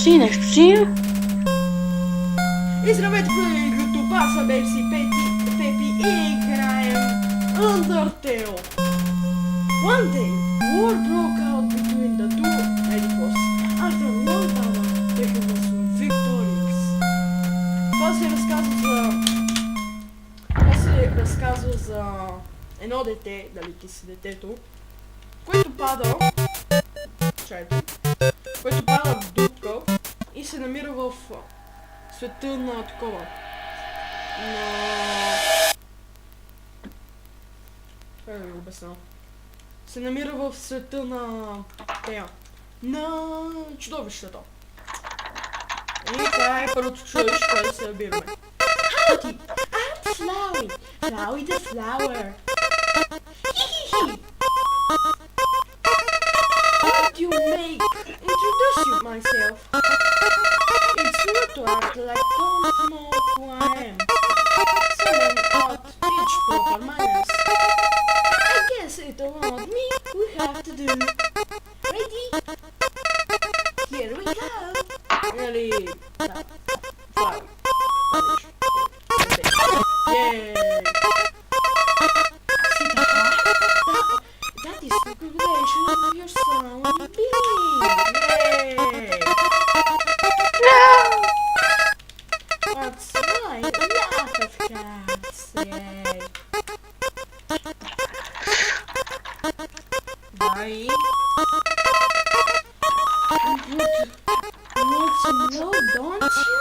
нещо си. И здравейте, колеги, YouTube, аз съм MC Пепи и играем Undertale. One day, war broke out between the two editors. After a long battle, they was victorious. Това се разказва за едно дете, дали ти си детето, което пада в дупка и се намира в света на такова. Как да ви обясня? Се намира в света на чудовищата. И това е първото чудовище, което се набираме. Howdy, I'm Flowey. Flowey the flower. Hee. What do you make? Introduce you myself. It's rude to act like don't know who I am. Someone ought teach proper manners. I guess it around me we have to do. Ready? Here we go. Really? Fine. Yay! See the heart? That is the creation of your sound being. Yay! That's right, a lot of cats. Yay! Bye. You want some milk, don't you?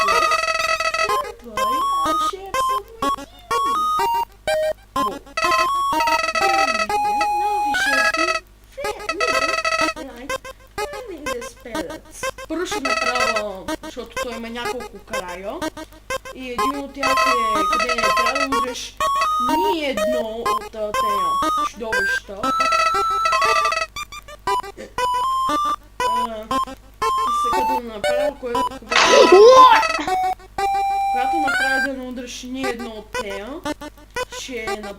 Yes. Don't worry, I'll share some with you. Whoa. Now we shall be like having these pellets. Първо ще направя, защото той има няколко края. И един от тях е къде не трябва да удреш ни едно от тези чудовища. И сега да направя, когато направя да не удреш ни едно от тея, ще е на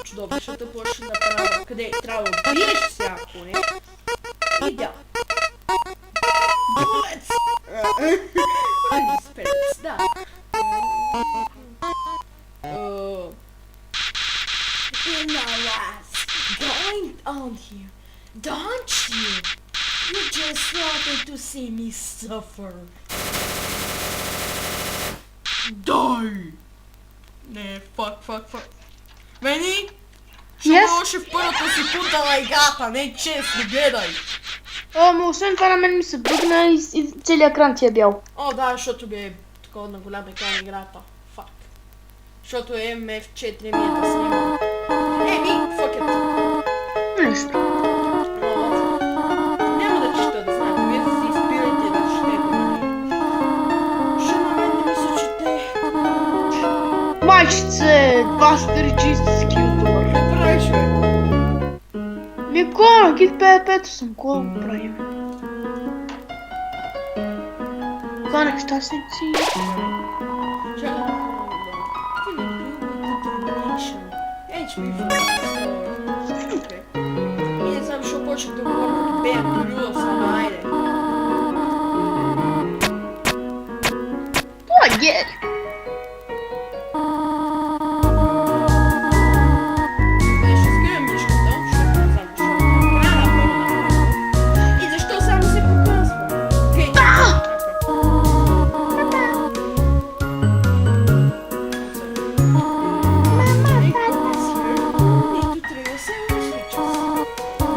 чудовищата, после ще направя къде трябва да биеш всяко, не? И да. Bullets! Spirits, да. You know what's going on here, don't you? You just wanted to see me suffer. Die! Не, fuck. Мени? Ще още в първата си путала играта, не честно, гледай! Ама освен това на мен ми се бъгна и целият екран ти е бял. О, да, защото би е такова на голям екран играта. Фак. Защото MF4 ми е да снима. Fuck it. Нищо. Няма да чета, да знаете. Вие да си изпирайте да четете. Ще на мен не ми се чете. Майчице, бастери чистски ютубър. Не правиш, бе. Ми кона, кит ПП-то съм, кога го правим? Канех щастници. И не знам, защо почнах да говоря като бея полюла само, айде. Това е гей. Ще скрием мишката, защото не знам, защо е края първа. И защо само се показва? Гей!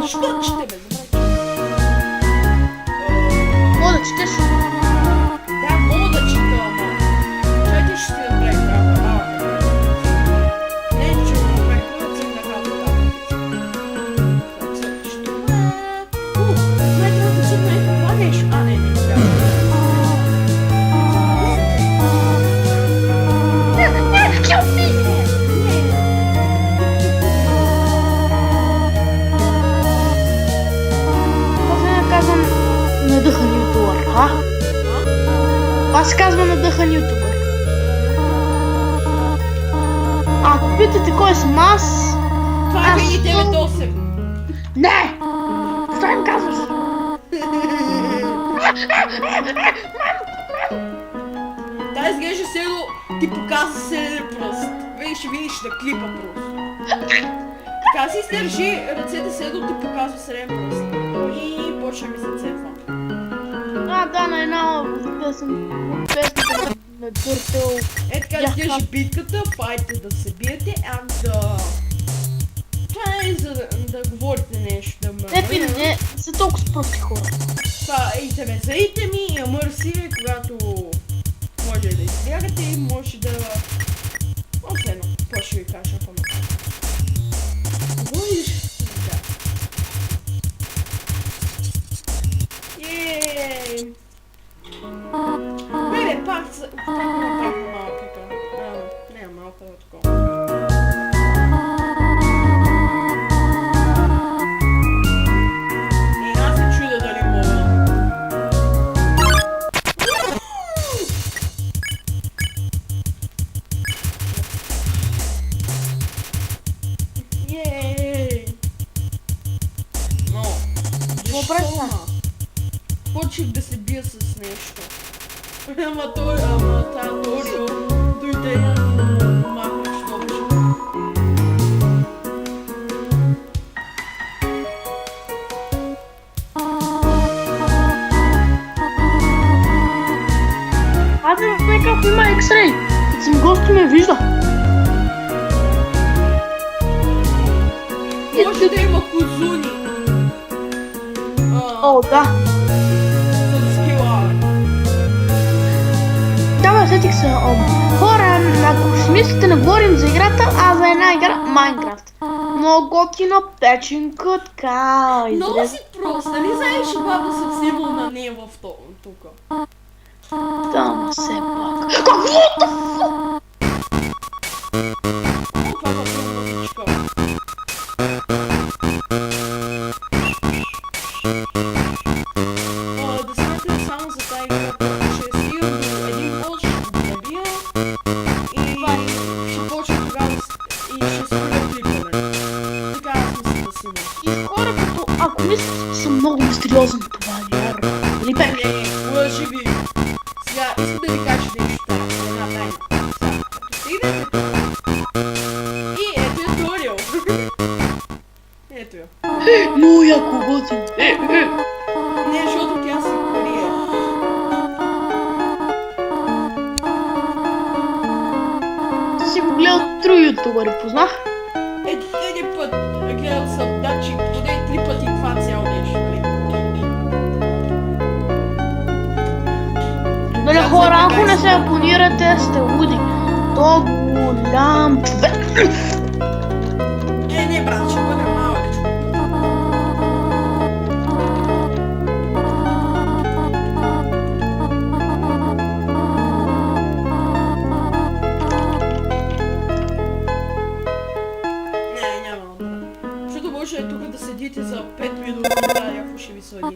Защо чете, бе? Мога да четеш? Да, мога да чета, ама. Чайте ще си направи права. Не, че го направи права, си направи най-трудно си ме това нещо. Не сега. Надъхан ютубър, а? Това се казва надъхан ютубър. Ако питате кой съм аз... Това е 9-8. Не! Що им казваш? Та изглежда се едно ти показва среден пръст. Вие ще видиш на клипа просто. Така си държи ръцете се едно ти показва среден пръст. И почва ми се цепва. Да, на една съм песната на Дъртел. Е така изглежда битката, пайте да се биете, това е за да говорите нещо, да ме... Не, са толкова прости хора. Това заите ми, мърси, когато може да избягате и може да... Оследно, какво ще ви кажа по-напред. Говориш? Да. Еее! Бебе, пак малката. Не, малка такова. Аз се чудя дали мога. Ей! Но, защо? Почех да се бия с нещо. Ама тая Торио дойде и махна, що беше. Аз в Minecraft има X-Ray. Като съм гости ме вижда. Може да има козуни. О, да. За скила. Да, сетих се. Хора, ако си мислите, не говорим за играта, а за една игра Майнкрафт. Много готина печенка, така. Много си прост, нали знаеш, баба съм снимал на нея в тука. Да, ма все пак. Това е музичка. Да смятам само за тази игра, ще стигам до един гол, ще го набия и ще почва тогава и ще споря клипане. Така аз мисля да си има. И хора, като ако мислите, че съм много мистериозен, това е вярно. Или пек? Не, лъжи ви. Сега искам да ви кажа нещо. Една тайна. Сега, като стигнете тук. И ето е Торио. Ето я. Много яко готин. Не, защото тя се крие. Ти си го гледал тру ютубъри, познах? Един път гледал съм, значи поне 3 пъти това цяло нещо. Нали хора, ако не се абонирате, сте луди. То голям човек. Не, брат, ще бъде малък. Не, няма. Защото може тук да седите за 5 минути, да, яко ще ви слади.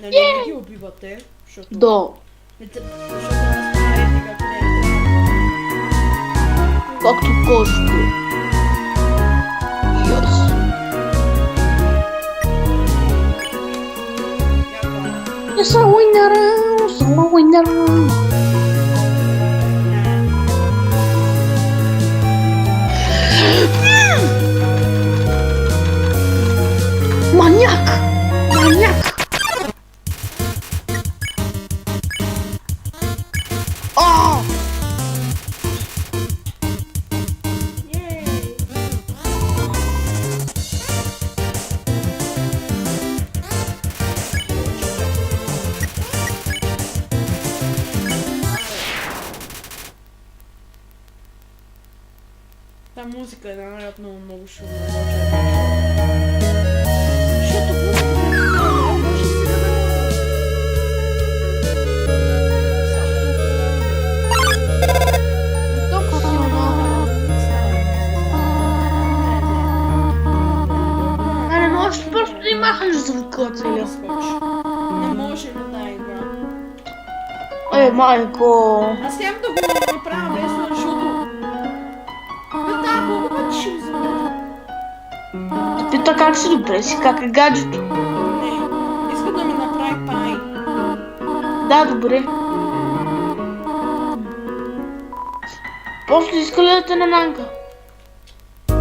Нали не ги убивате, защото... До. Защото аз правя така, къде не трябва. Както кажете. Yes. Я съм уинър. Та музика е най-вероятно много шумна. Защото музиката може сега да Не можеш просто да махаш звука целия. не може да да игра. Майко. Аз нямам да го направя лесно, защото... Да, много ще взема. Пита как си добре си, как е гаджето? Не, иска да ми направи пай. Да, добре. После иска ли да те нананка? О,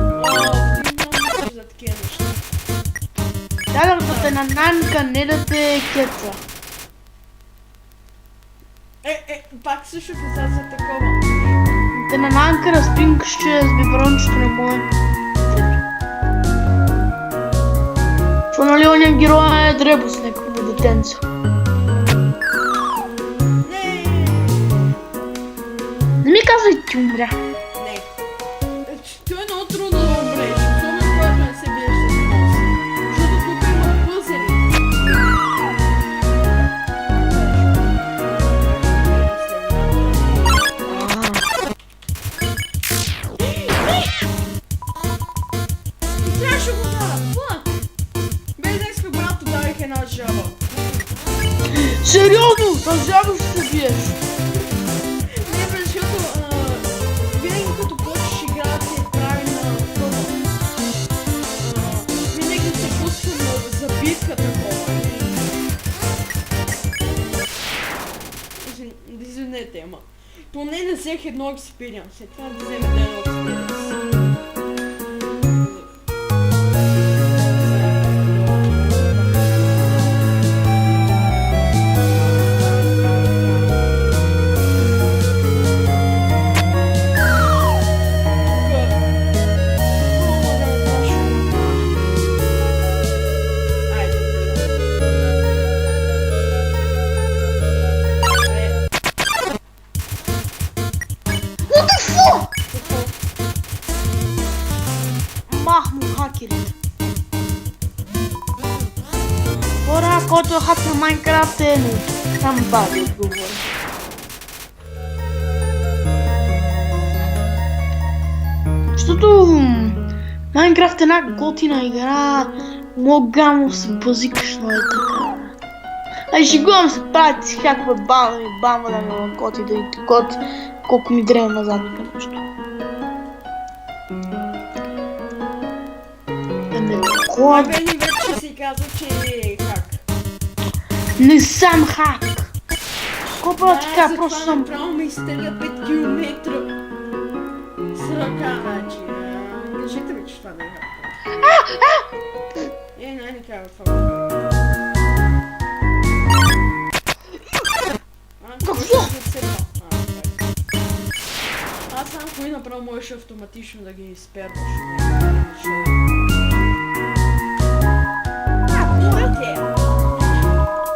ти за такива неща. Да те нананка, не да те кеца. Пак също каза за такова. Те нананка разпинкаше с бибрончето на мое. Що нали оня героя е дребо с някакво детенце. Не ми казвай, ти умря. Не. Това е много трудно да умреш, особено когато не се биеш с бос. Защото тук има пъзели. И трябваше го дара. Фак! Без да иска брато, дарих една жаба. Сериозно, с жаба ще се биеш. Не, бе, защото винаги като почеш играта си прави на това. Винаги се пуска за битка такова. Извинете, ама. Поне не взех едно експириенс. След това да вземе едно експириенс. Махну хакерите. Хора, който е хакер Майнкрафт е не. Там баби отговори. Защото Майнкрафт е една готина игра. Мога му се базикаш, но е така. Ай, шегувам се, правите си хаква бама да ми лъкоти, да и такот, колко ми дреме назад тук нещо. Кой? Бени вече си казва, че е хак. Не съм хак. Копа така, просто съм... Направо ме изстреля 5 км с ръка, значи. Кажете ми, че това не е хак. Не кажа това. Какво? Аз знам кои направо можеш автоматично да ги изперваш.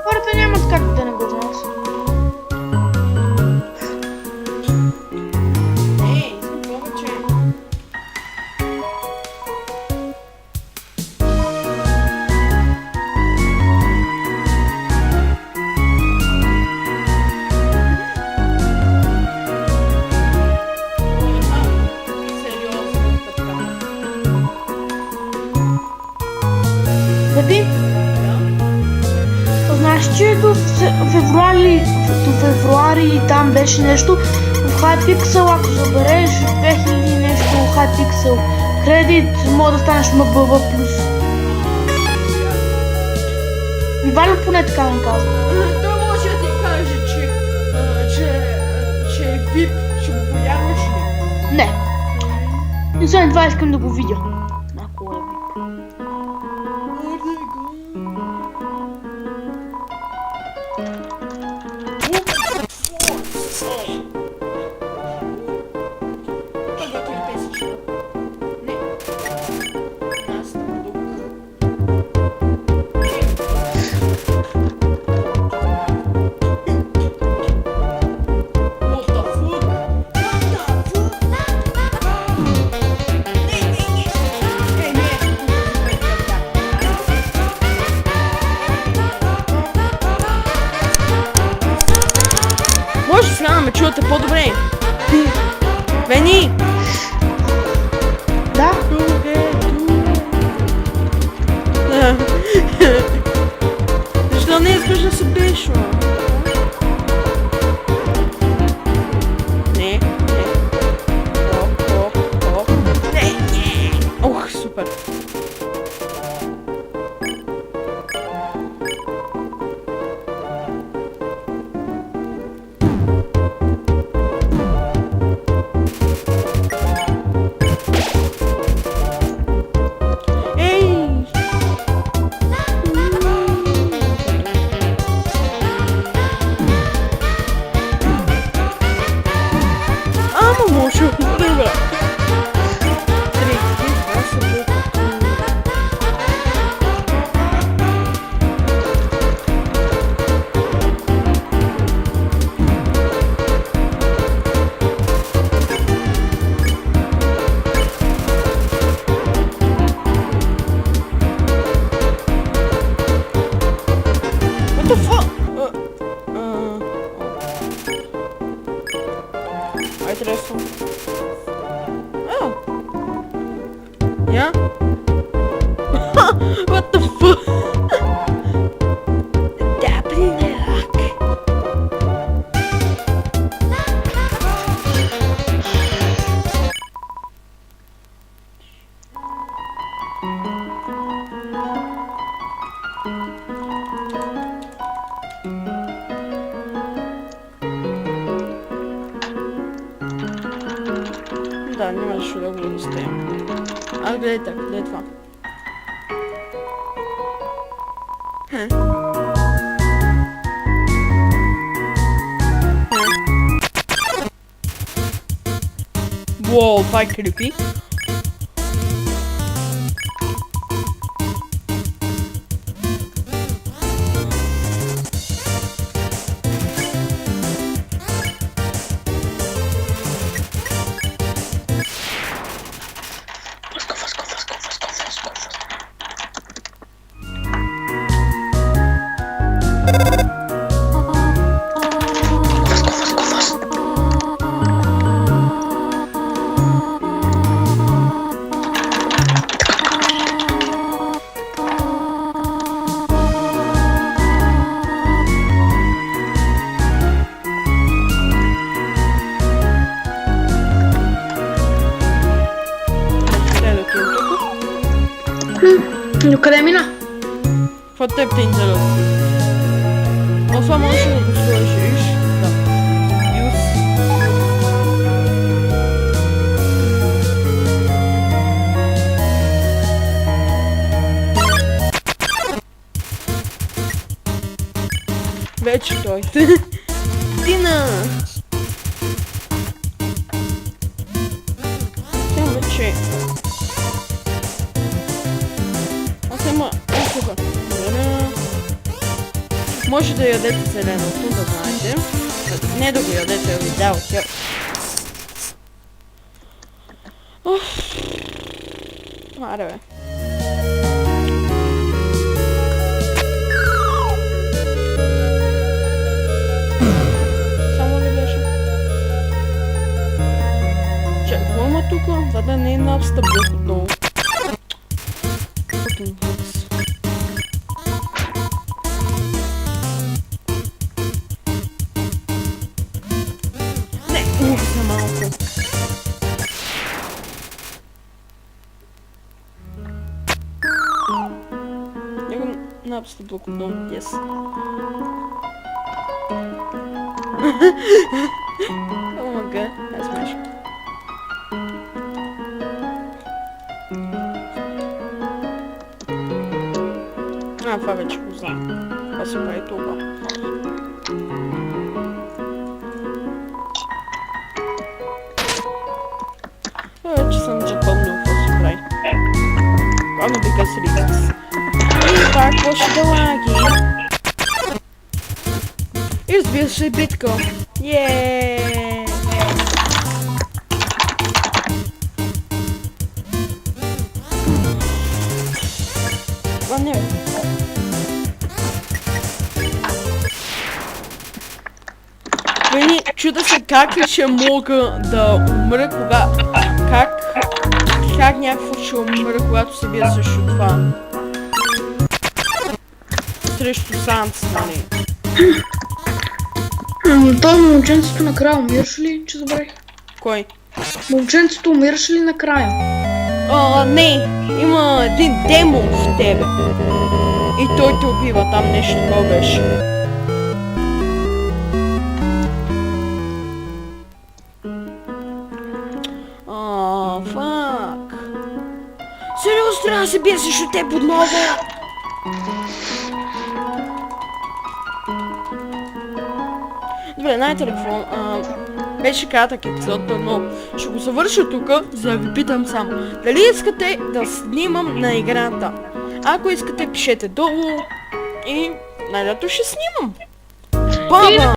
Хората нямат как да не го знаят. Не, искам повече. Сериозно, така. Беби, Да? знаеш, че до февруари там беше нещо в Hypixel, ако забереш 2000 нещо в Hypixel кредит, може да станеш МБВ+. И Валю поне така ми казва. Той може да ти каже, че е VIP, ще го повярваш ли? Не. И след това искам да го видя. Ако е VIP. чувате по-добре. Вени! Да? Защо не искаш да се биеш, бе? Не, не. Оп. Не. Ох, супер. Може. Добре. What the fuck? Интересно. Yeah? What the fuck? Да, нямаше да го достаем. А, гледай так, гледай това. Уоу, това е крипи. Докъде мина? Какво теб те интересува? Но това можеш да го сложиш. Да. Юз. Вече той. Тина! Тя вече. Може да ядете зеленото, да знаете. Не да го ядете, ви дал тя. Аре бе. Само ли беше? Чакай, какво има тука? Да не е напстъпих отново. Fucking books. За малко. Него напсто блокодон, yes. Oh my god, that's magic. Това вече го знам. Това се прави това. Вече съм запомнил какво се прави. Главно бика с рибец. И пак почва да лаги. И разбира се битка. Еее! Това не е. Вени, Чуда се как ли ще мога да умра, как някакво ще умра, когато се бия срещу това. Срещу Санс, нали? Той момченцето накрая умираш ли, че забравих? Кой? Момченцето умираш ли накрая? Не, има един демон в тебе. И той те убива, там нещо такова беше. Фак. Сериозно трябва да се бие срещу теб отново. Добре, знаете ли какво? Беше кратък епизод, но ще го завърша тук, за да ви питам само. Дали искате да снимам на играта? Ако искате, пишете долу и най-лято ще снимам. Баба!